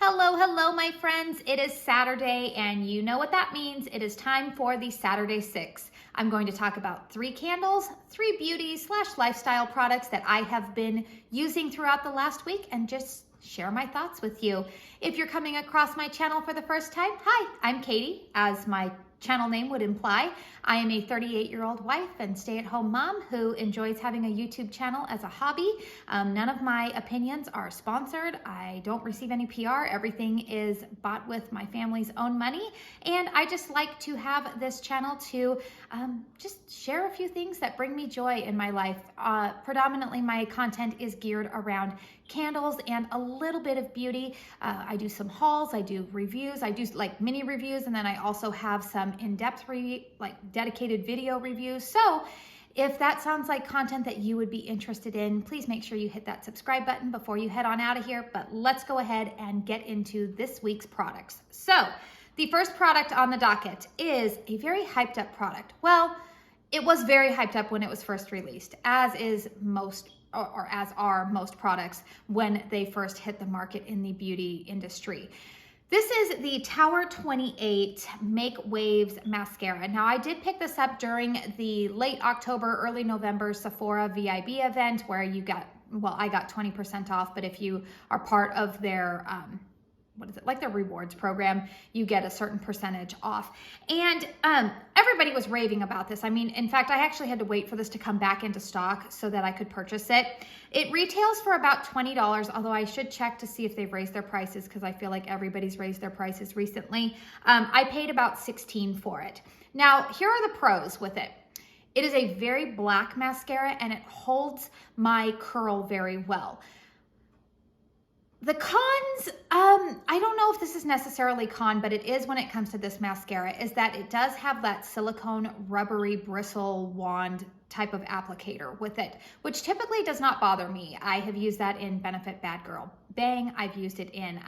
Hello, hello, my friends. It is Saturday, and you know what that means. It is time for the Saturday Six. I'm going to talk about 3 candles, 3 beauty/lifestyle products that I have been using throughout the last week and just share my thoughts with you. If you're coming across my channel for the first time, hi, I'm Katie, as my channel name would imply. I am a 38-year-old wife and stay-at-home mom who enjoys having a YouTube channel as a hobby. None of my opinions are sponsored. I don't receive any PR. Everything is bought with my family's own money. And I just like to have this channel to just share a few things that bring me joy in my life. Predominantly, my content is geared around candles and a little bit of beauty. I do some hauls, I do reviews, I do like mini reviews, and then I also have some in-depth dedicated video reviews. So if that sounds like content that you would be interested in, please make sure you hit that subscribe button before you head on out of here. But let's go ahead and get into this week's products. So the first product on the docket is a very hyped up product. Well, it was very hyped up when it was first released, as is most or as are most products when they first hit the market in the beauty industry. This is the Tower28 Make Waves Mascara. Now, I did pick this up during the late October, early November Sephora VIB event where you got, well, I got 20% off, but if you are part of their, what is it, like their rewards program, you get a certain percentage off. And everybody was raving about this. I mean, in fact, I actually had to wait for this to come back into stock so that I could purchase it. It retails for about $20, although I should check to see if they've raised their prices because I feel like everybody's raised their prices recently. I paid about $16 for it. Now, here are the pros with it. It is a very black mascara and it holds my curl very well. The cons, I don't know if this is necessarily con, but it is when it comes to this mascara, is that it does have that silicone rubbery bristle wand type of applicator with it, which typically does not bother me. I have used that in Benefit Bad Girl Bang. I've used it in,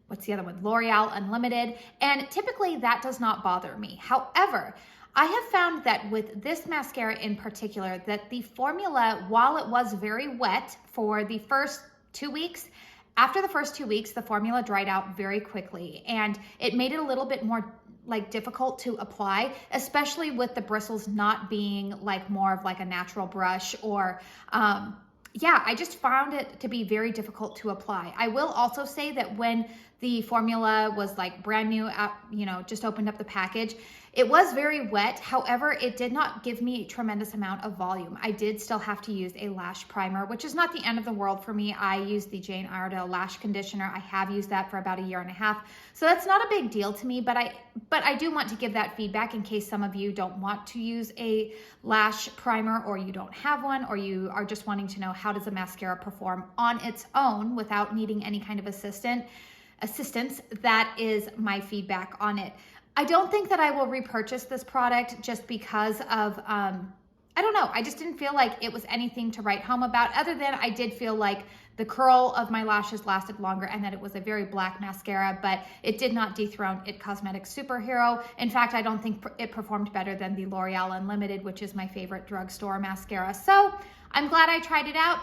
what's the other one? L'Oreal Unlimited. And typically that does not bother me. However, I have found that with this mascara in particular, that the formula, while it was very wet for the first 2 weeks, after the first 2 weeks, the formula dried out very quickly and it made it a little bit more like difficult to apply, especially with the bristles not being like more of like a natural brush or, yeah, I just found it to be very difficult to apply. I will also say that when the formula was like brand new, you know, just opened up the package, it was very wet. However, it did not give me a tremendous amount of volume. I did still have to use a lash primer, which is not the end of the world for me. I use the Jane Iredale lash conditioner. I have used that for about a year and a half. So that's not a big deal to me, but I do want to give that feedback in case some of you don't want to use a lash primer or you don't have one, or you are just wanting to know how does a mascara perform on its own without needing any kind of assistance. That is my feedback on it. I don't think that I will repurchase this product just because of, I don't know, I just didn't feel like it was anything to write home about, other than I did feel like the curl of my lashes lasted longer and that it was a very black mascara, but it did not dethrone IT Cosmetics Superhero. In fact, I don't think it performed better than the L'Oreal Unlimited, which is my favorite drugstore mascara. So I'm glad I tried it out.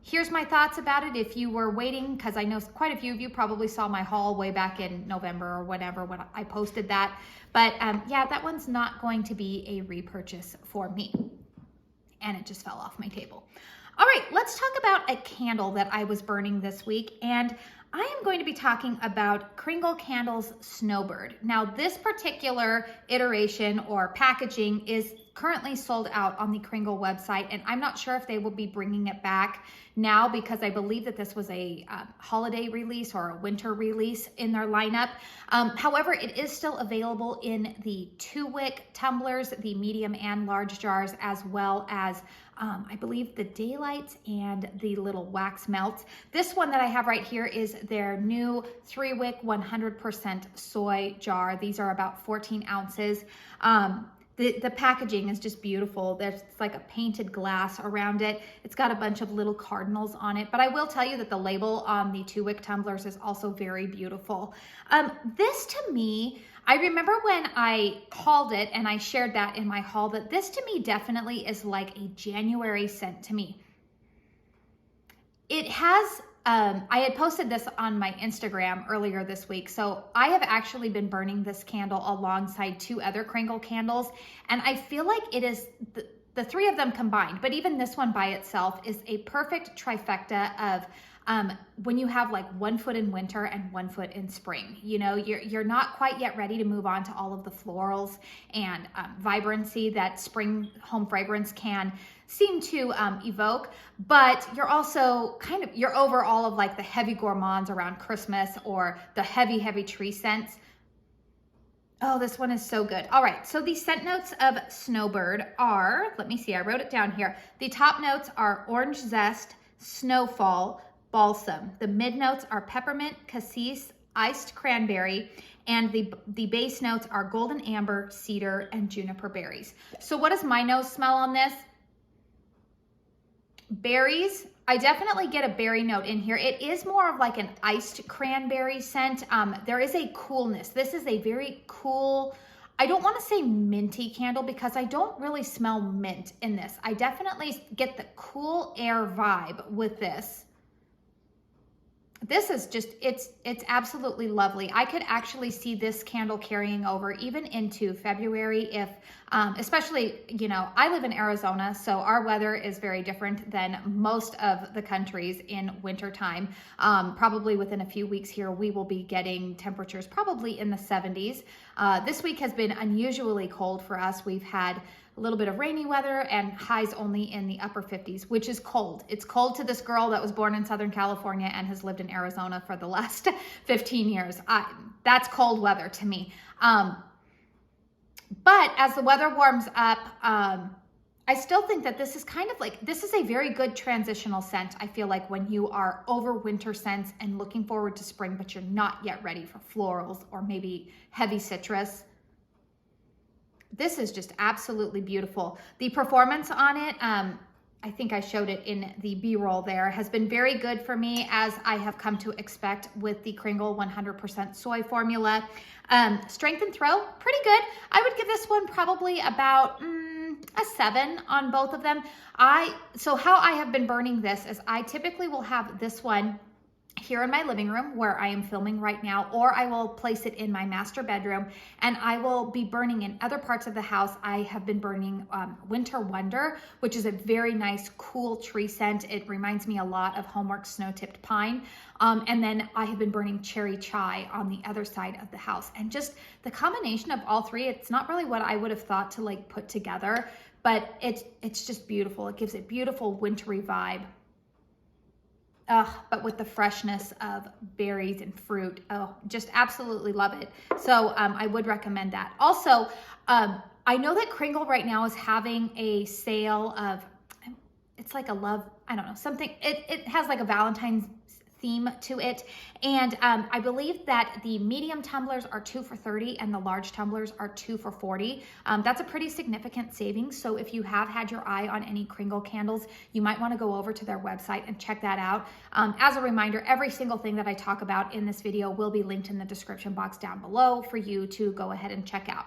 Here's my thoughts about it if you were waiting, because I know quite a few of you probably saw my haul way back in November or whatever when I posted that. But yeah, that one's not going to be a repurchase for me. And it just fell off my table. All right, let's talk about a candle that I was burning this week. And I am going to be talking about Kringle Candles Snowbird. Now, this particular iteration or packaging is currently sold out on the Kringle website, and I'm not sure if they will be bringing it back now because I believe that this was a holiday release or a winter release in their lineup. However, it is still available in the 2-wick tumblers, the medium and large jars, as well as I believe the daylights and the little wax melts. This one that I have right here is their new 3-wick 100% soy jar. These are about 14 ounces. The packaging is just beautiful. There's like a painted glass around it. It's got a bunch of little cardinals on it, but I will tell you that the label on the 2-wick tumblers is also very beautiful. This to me, I remember when I hauled it and I shared that in my haul, that this to me definitely is like a January scent to me. It has I had posted this on my Instagram earlier this week. So I have actually been burning this candle alongside 2 other Kringle candles. And I feel like it is the 3 of them combined, but even this one by itself is a perfect trifecta of when you have like 1 foot in winter and 1 foot in spring. You know, you're not quite yet ready to move on to all of the florals and vibrancy that spring home fragrance can seem to evoke, but you're also you're over all of like the heavy gourmands around Christmas or the heavy tree scents. Oh, this one is so good. All right, so the scent notes of Snowbird are, let me see, I wrote it down here. The top notes are orange zest, snowfall, balsam. The mid notes are peppermint, cassis, iced cranberry, and the base notes are golden amber, cedar, and juniper berries. So what does my nose smell on this? Berries. I definitely get a berry note in here. It is more of like an iced cranberry scent. There is a coolness. This is a very cool, I don't want to say minty candle because I don't really smell mint in this. I definitely get the cool air vibe with this. This is just, it's absolutely lovely. I could actually see this candle carrying over even into February if, especially, you know, I live in Arizona, so our weather is very different than most of the countries in wintertime. Probably within a few weeks here, we will be getting temperatures probably in the 70s. This week has been unusually cold for us. We've had a little bit of rainy weather and highs only in the upper 50s, which is cold. It's cold to this girl that was born in Southern California and has lived in Arizona for the last 15 years. That's cold weather to me. But as the weather warms up, I still think that this is kind of like, this is a very good transitional scent. I feel like when you are over winter scents and looking forward to spring, but you're not yet ready for florals or maybe heavy citrus. This is just absolutely beautiful. The performance on it, I think I showed it in the B-roll there, has been very good for me, as I have come to expect with the Kringle 100% soy formula. Strength and throw, pretty good. I would give this one probably about a 7 on both of them. So how I have been burning this is I typically will have this one here in my living room where I am filming right now, or I will place it in my master bedroom, and I will be burning in other parts of the house. I have been burning Winter Wonder, which is a very nice, cool tree scent. It reminds me a lot of Homeworx Snow-Tipped Pine. And then I have been burning Cherry Chai on the other side of the house. And just the combination of all 3, it's not really what I would have thought to like put together, but it's just beautiful. It gives a beautiful wintry vibe. But with the freshness of berries and fruit. Oh, just absolutely love it. So I would recommend that. Also, I know that Kringle right now is having a sale of, it's like a love, I don't know, something, it has like a Valentine's theme to it. And I believe that the medium tumblers are 2 for $30 and the large tumblers are 2 for $40. That's a pretty significant savings. So if you have had your eye on any Kringle candles, you might want to go over to their website and check that out. As a reminder, every single thing that I talk about in this video will be linked in the description box down below for you to go ahead and check out.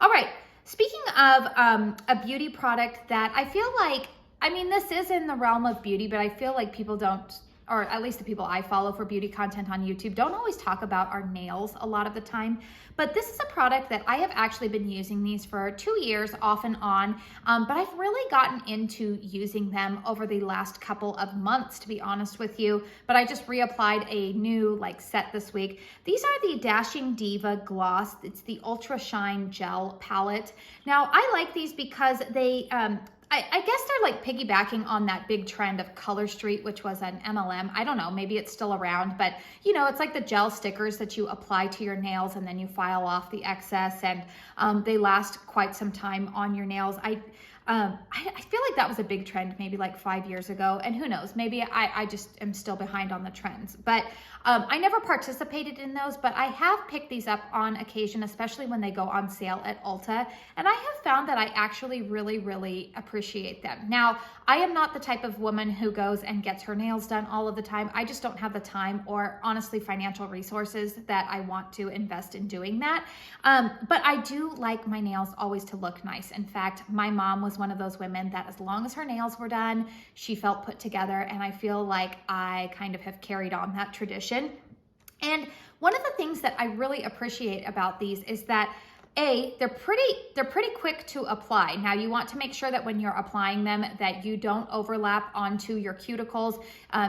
All right, speaking of a beauty product that I feel like, I mean, this is in the realm of beauty, but I feel like people don't, or at least the people I follow for beauty content on YouTube, don't always talk about our nails a lot of the time. But this is a product that I have actually been using these for 2 years off and on, but I've really gotten into using them over the last couple of months, to be honest with you. But I just reapplied a new set this week. These are the Dashing Diva Gloss. It's the Ultra Shine Gel Palette. Now, I like these because they, I guess they're like piggybacking on that big trend of Color Street, which was an MLM. I don't know, maybe it's still around, but you know, it's like the gel stickers that you apply to your nails and then you file off the excess, and they last quite some time on your nails. I feel like that was a big trend maybe like 5 years ago, and who knows, maybe I just am still behind on the trends. But I never participated in those, but I have picked these up on occasion, especially when they go on sale at Ulta, and I have found that I actually really appreciate them. Now, I am not the type of woman who goes and gets her nails done all of the time. I just don't have the time or honestly financial resources that I want to invest in doing that. But I do like my nails always to look nice. In fact, my mom was was one of those women that as long as her nails were done, she felt put together. And I feel like I kind of have carried on that tradition. And one of the things that I really appreciate about these is that they're pretty quick to apply. Now you want to make sure that when you're applying them that you don't overlap onto your cuticles.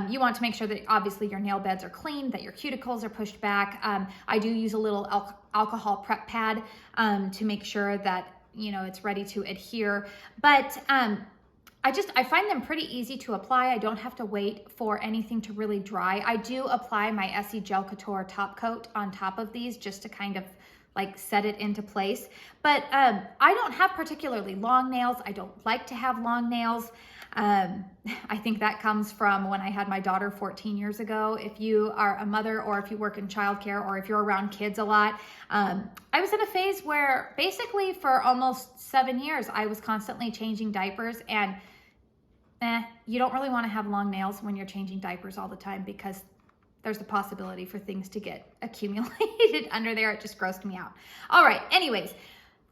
You want to make sure that obviously your nail beds are clean, that your cuticles are pushed back. I do use a little alcohol prep pad to make sure that, you know, it's ready to adhere. But I find them pretty easy to apply. I don't have to wait for anything to really dry. I do apply my Essie Gel Couture top coat on top of these just to kind of like set it into place. But I don't have particularly long nails. I don't like to have long nails. I think that comes from when I had my daughter 14 years ago. If you are a mother or if you work in childcare or if you're around kids a lot, I was in a phase where basically for almost 7 years, I was constantly changing diapers, and you don't really want to have long nails when you're changing diapers all the time because there's the possibility for things to get accumulated under there. It just grossed me out. All right, anyways,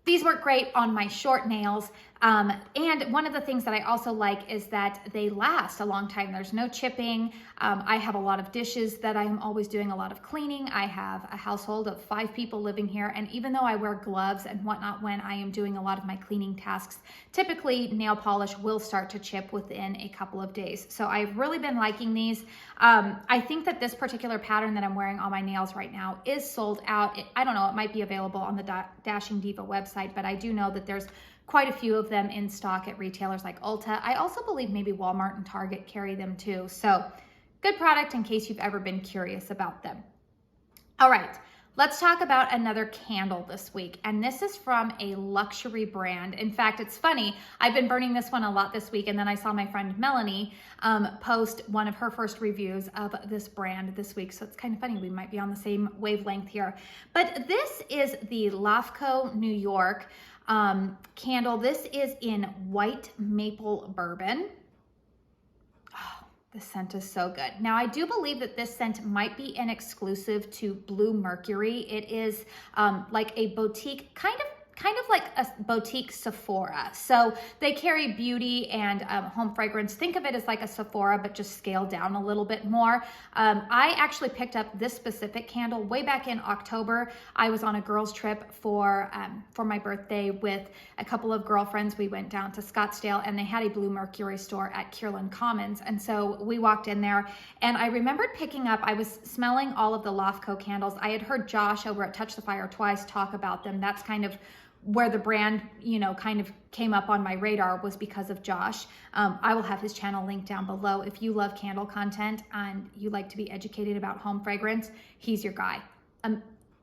these work great on my short nails. And one of the things that I also like is that they last a long time. There's no chipping. I have a lot of dishes that I'm always doing a lot of cleaning. I have a household of 5 people living here. And even though I wear gloves and whatnot when I am doing a lot of my cleaning tasks, typically nail polish will start to chip within a couple of days. So I've really been liking these. I think that this particular pattern that I'm wearing on my nails right now is sold out. I don't know, it might be available on the Dashing Diva website, but I do know that there's quite a few of them in stock at retailers like Ulta. I also believe maybe Walmart and Target carry them too. So good product in case you've ever been curious about them. All right, let's talk about another candle this week. And this is from a luxury brand. In fact, it's funny, I've been burning this one a lot this week, and then I saw my friend Melanie post one of her first reviews of this brand this week. So it's kind of funny, we might be on the same wavelength here. But this is the LAFCO New York candle. This is in white maple bourbon. Oh, the scent is so good. Now I do believe that this scent might be an exclusive to Blue Mercury. It is like a boutique, kind of like a boutique Sephora. So they carry beauty and home fragrance. Think of it as like a Sephora, but just scaled down a little bit more. I actually picked up this specific candle way back in October. I was on a girls trip for my birthday with a couple of girlfriends. We went down to Scottsdale and they had a Blue Mercury store at Kierland Commons. And so we walked in there and I remembered picking up, I was smelling all of the LAFCO candles. I had heard Josh over at Touch the Fire Twice talk about them. That's kind of where the brand, you know, kind of came up on my radar, was because of Josh. I will have his channel linked down below. If you love candle content and you like to be educated about home fragrance, he's your guy.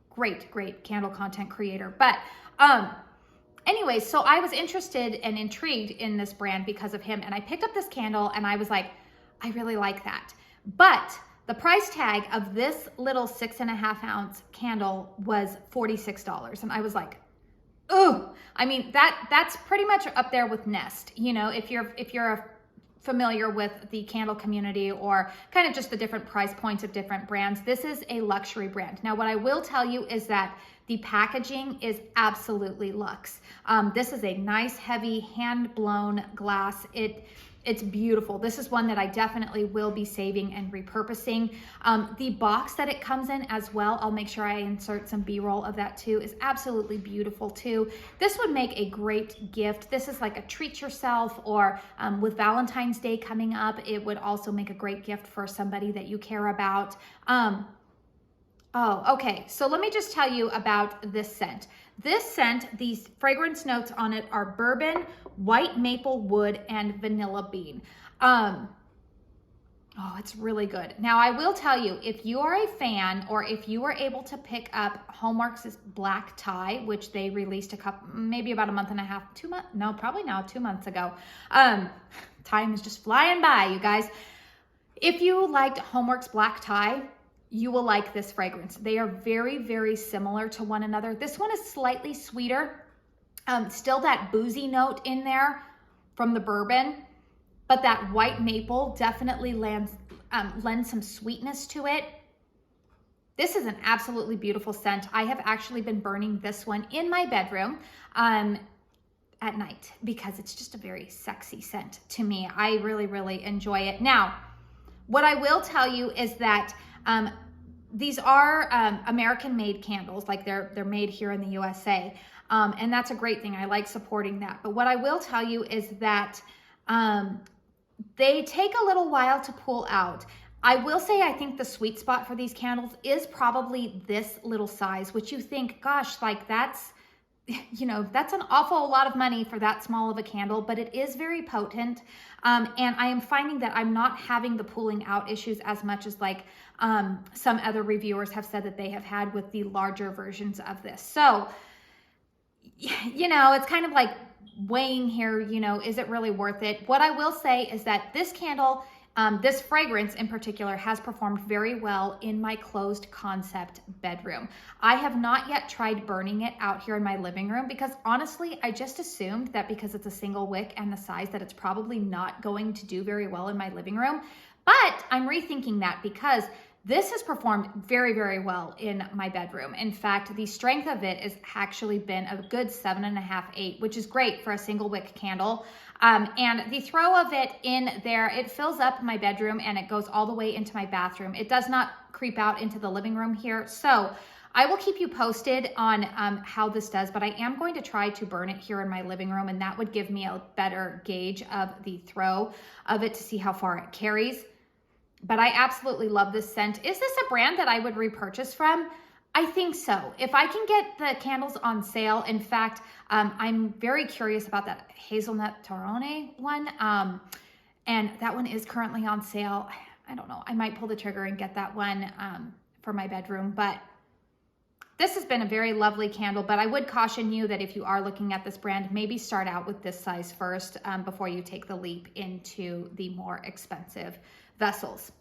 Great candle content creator. But anyways, so I was interested and intrigued in this brand because of him. And I picked up this candle and I was like, I really like that. But the price tag of this little 6.5 ounce candle was $46. And I was like, oh, I mean, that's pretty much up there with Nest. You know, if you're familiar with the candle community or kind of just the different price points of different brands, this is a luxury brand. Now, what I will tell you is that the packaging is absolutely luxe. This is a nice, heavy, hand-blown glass. It's beautiful. This is one that I definitely will be saving and repurposing. The box that it comes in as well, I'll make sure I insert some B-roll of that too, is absolutely beautiful too. This would make a great gift. This is like a treat yourself, or with Valentine's Day coming up, it would also make a great gift for somebody that you care about. Oh, okay. So let me just tell you about this scent. This scent, these fragrance notes on it are bourbon, white maple wood, and vanilla bean. Oh, it's really good. Now, I will tell you, if you are a fan, or if you were able to pick up Homeworx's black tie, which they released maybe about a month and a half, 2 months, no, probably now 2 months ago. Time is just flying by, you guys. If you liked Homeworx black tie, you will like this fragrance. They are very, very similar to one another. This one is slightly sweeter. Still that boozy note in there from the bourbon, but that white maple definitely lends some sweetness to it. This is an absolutely beautiful scent. I have actually been burning this one in my bedroom. at night because it's just a very sexy scent to me. I really, really enjoy it. Now, what I will tell you is that these are American-made candles, like they're made here in the USA, and that's a great thing. I like supporting that. But what I will tell you is that they take a little while to pull out. I will say I think the sweet spot for these candles is probably this little size, which you think, gosh, like that's, you know, that's an awful lot of money for that small of a candle, but it is very potent. And I am finding that I'm not having the pulling out issues as much as like some other reviewers have said that they have had with the larger versions of this. So, you know, it's kind of like weighing here, you know, is it really worth it? What I will say is that this candle, this fragrance in particular, has performed very well in my closed concept bedroom. I have not yet tried burning it out here in my living room because honestly, I just assumed that because it's a single wick and the size that it's probably not going to do very well in my living room. But I'm rethinking that because this has performed very, very well in my bedroom. In fact, the strength of it has actually been a good 7.5, 8, which is great for a single wick candle. And the throw of it in there, it fills up my bedroom and it goes all the way into my bathroom. It does not creep out into the living room here. So I will keep you posted on how this does, but I am going to try to burn it here in my living room, and that would give me a better gauge of the throw of it to see how far it carries. But I absolutely love this scent. Is this a brand that I would repurchase from? I think so. If I can get the candles on sale, in fact, I'm very curious about that hazelnut Torone one. And that one is currently on sale. I don't know. I might pull the trigger and get that one for my bedroom. But this has been a very lovely candle, but I would caution you that if you are looking at this brand, maybe start out with this size first before you take the leap into the more expensive vessels.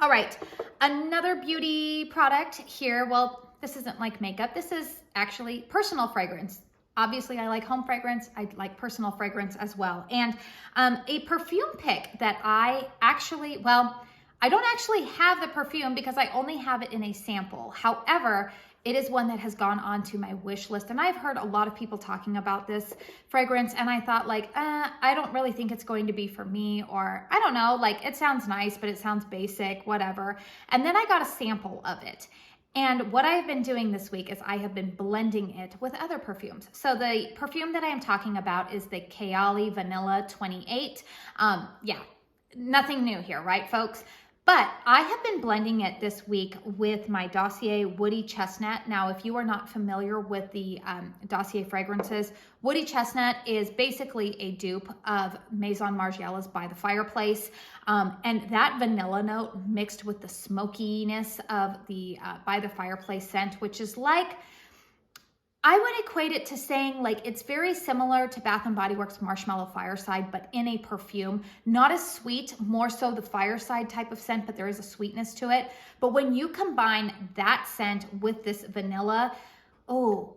All right, another beauty product here. Well, this isn't like makeup. This is actually personal fragrance. Obviously, I like home fragrance. I like personal fragrance as well. And a perfume pick that I actually, well, I don't actually have the perfume because I only have it in a sample. However, it is one that has gone on to my wish list. And I've heard a lot of people talking about this fragrance. And I thought like, I don't really think it's going to be for me, or I don't know, like it sounds nice, but it sounds basic, whatever. And then I got a sample of it. And what I've been doing this week is I have been blending it with other perfumes. So the perfume that I am talking about is the Kayali Vanilla 28. Yeah, nothing new here, right, folks? But I have been blending it this week with my Dossier Woody Chestnut. Now, if you are not familiar with the Dossier fragrances, Woody Chestnut is basically a dupe of Maison Margiela's By the Fireplace. And that vanilla note mixed with the smokiness of the By the Fireplace scent, which is like, I would equate it to saying like it's very similar to Bath & Body Works Marshmallow Fireside, but in a perfume. Not as sweet, more so the Fireside type of scent, but there is a sweetness to it. But when you combine that scent with this vanilla, oh,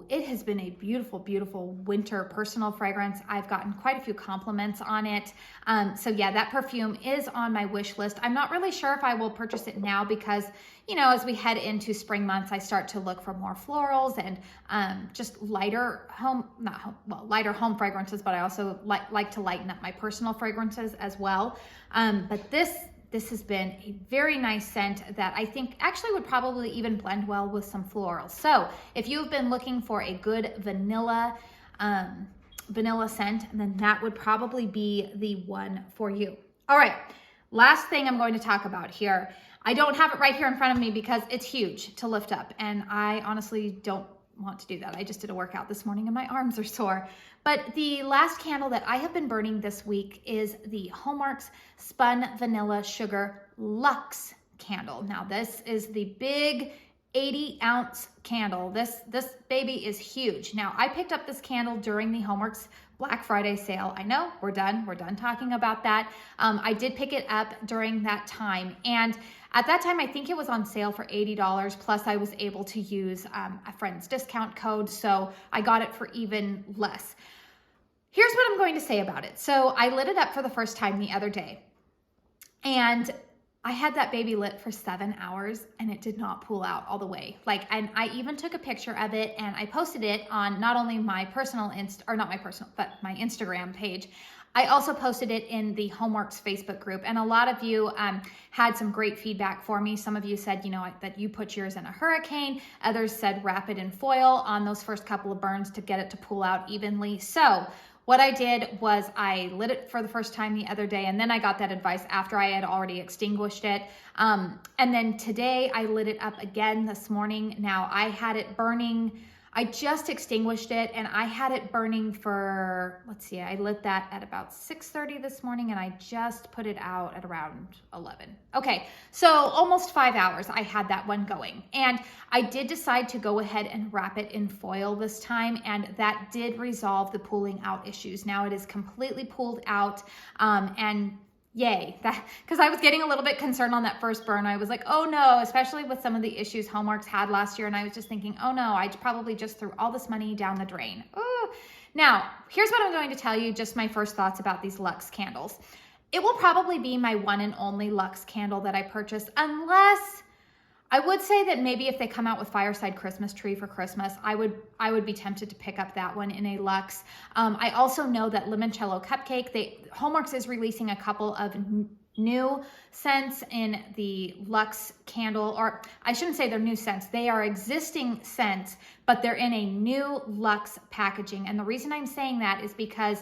it has been a beautiful, beautiful winter personal fragrance. I've gotten quite a few compliments on it. So yeah, that perfume is on my wish list. I'm not really sure if I will purchase it now because, you know, as we head into spring months, I start to look for more florals and just lighter lighter home fragrances, but I also like to lighten up my personal fragrances as well. But this has been a very nice scent that I think actually would probably even blend well with some florals. So if you've been looking for a good vanilla scent, then that would probably be the one for you. All right, last thing I'm going to talk about here. I don't have it right here in front of me because it's huge to lift up, and I honestly don't want to do that. I just did a workout this morning and my arms are sore. But the last candle that I have been burning this week is the Homeworx Spun Vanilla Sugar Luxe candle. Now this is the big 80-ounce candle. This baby is huge. Now I picked up this candle during the Homeworx Black Friday sale. I know we're done talking about that. I did pick it up during that time, and at that time I think it was on sale for $80, plus I was able to use a friend's discount code, so I got it for even less. Here's what I'm going to say about it. So I lit it up for the first time the other day, and I had that baby lit for 7 hours and it did not pull out all the way. Like, and I even took a picture of it and I posted it on not only my personal but my Instagram page. I also posted it in the Homeworx Facebook group, and a lot of you had some great feedback for me. Some of you said, you know, that you put yours in a hurricane. Others said wrap it in foil on those first couple of burns to get it to pull out evenly. So what I did was I lit it for the first time the other day, and then I got that advice after I had already extinguished it. And then today I lit it up again this morning. Now I had it burning, I just extinguished it and I had it burning for, let's see, I lit that at about 6:30 this morning and I just put it out at around 11. Okay, so almost 5 hours I had that one going. And I did decide to go ahead and wrap it in foil this time, and that did resolve the pulling out issues. Now it is completely pulled out, and yay, that, because I was getting a little bit concerned on that first burn. I was like, oh no, especially with some of the issues Homeworx had last year. And I was just thinking, oh no, I probably just threw all this money down the drain. Ooh. Now, here's what I'm going to tell you, just my first thoughts about these Luxe candles. It will probably be my one and only Luxe candle that I purchase, unless I would say that maybe if they come out with Fireside Christmas Tree for Christmas, I would be tempted to pick up that one in a Luxe. I also know that Limoncello Cupcake, Homeworx is releasing a couple of new scents in the Luxe candle, or I shouldn't say they're new scents. They are existing scents, but they're in a new Luxe packaging. And the reason I'm saying that is because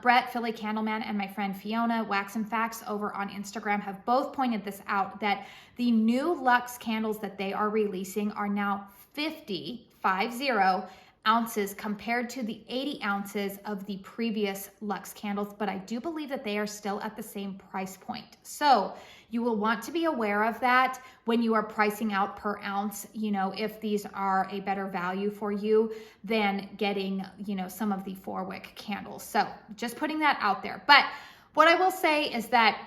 Brett, Philly Candleman, and my friend Fiona, Wax and Facts over on Instagram have both pointed this out, that the new Luxe candles that they are releasing are now 50 ounces compared to the 80 ounces of the previous Luxe candles, but I do believe that they are still at the same price point. So you will want to be aware of that when you are pricing out per ounce, you know, if these are a better value for you than getting, you know, some of the 4-wick candles. So just putting that out there. But what I will say is that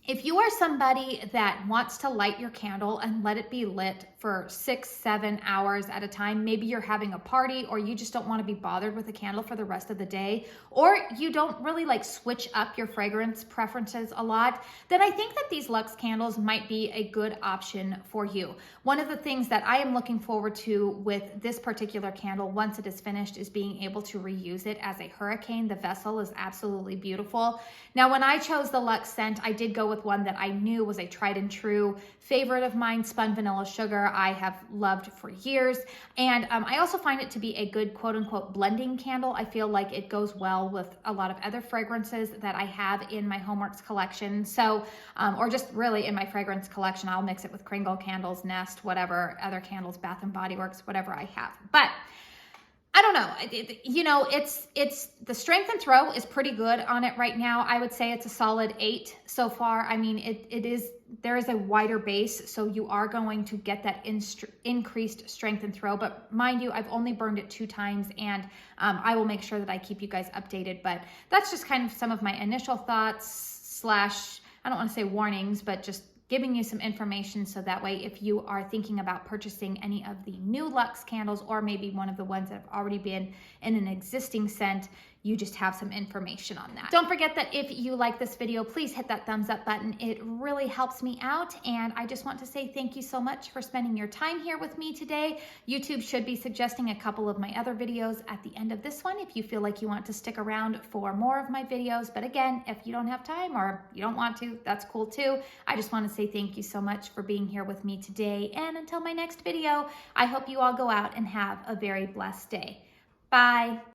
if you are somebody that wants to light your candle and let it be lit for 6-7 hours at a time, maybe you're having a party or you just don't want to be bothered with a candle for the rest of the day, or you don't really like switch up your fragrance preferences a lot, then I think that these Luxe candles might be a good option for you. One of the things that I am looking forward to with this particular candle once it is finished is being able to reuse it as a hurricane. The vessel is absolutely beautiful. Now, when I chose the Luxe scent, I did go with one that I knew was a tried and true favorite of mine, Spun Vanilla Sugar. I have loved for years. And I also find it to be a good quote unquote blending candle. I feel like it goes well with a lot of other fragrances that I have in my Homeworx collection. So, or just really in my fragrance collection, I'll mix it with Kringle candles, Nest, whatever other candles, Bath and Body Works, whatever I have. But I don't know, you know, it's the strength and throw is pretty good on it right now. I would say it's a solid 8 so far. I mean, there is a wider base, so you are going to get that increased strength and throw. But mind you, I've only burned it 2 times, and I will make sure that I keep you guys updated. But that's just kind of some of my initial thoughts / I don't want to say warnings, but just giving you some information so that way if you are thinking about purchasing any of the new Luxe candles, or maybe one of the ones that have already been in an existing scent, you just have some information on that. Don't forget that if you like this video, please hit that thumbs up button. It really helps me out. And I just want to say thank you so much for spending your time here with me today. YouTube should be suggesting a couple of my other videos at the end of this one if you feel like you want to stick around for more of my videos. But again, if you don't have time or you don't want to, that's cool too. I just want to say thank you so much for being here with me today. And until my next video, I hope you all go out and have a very blessed day. Bye.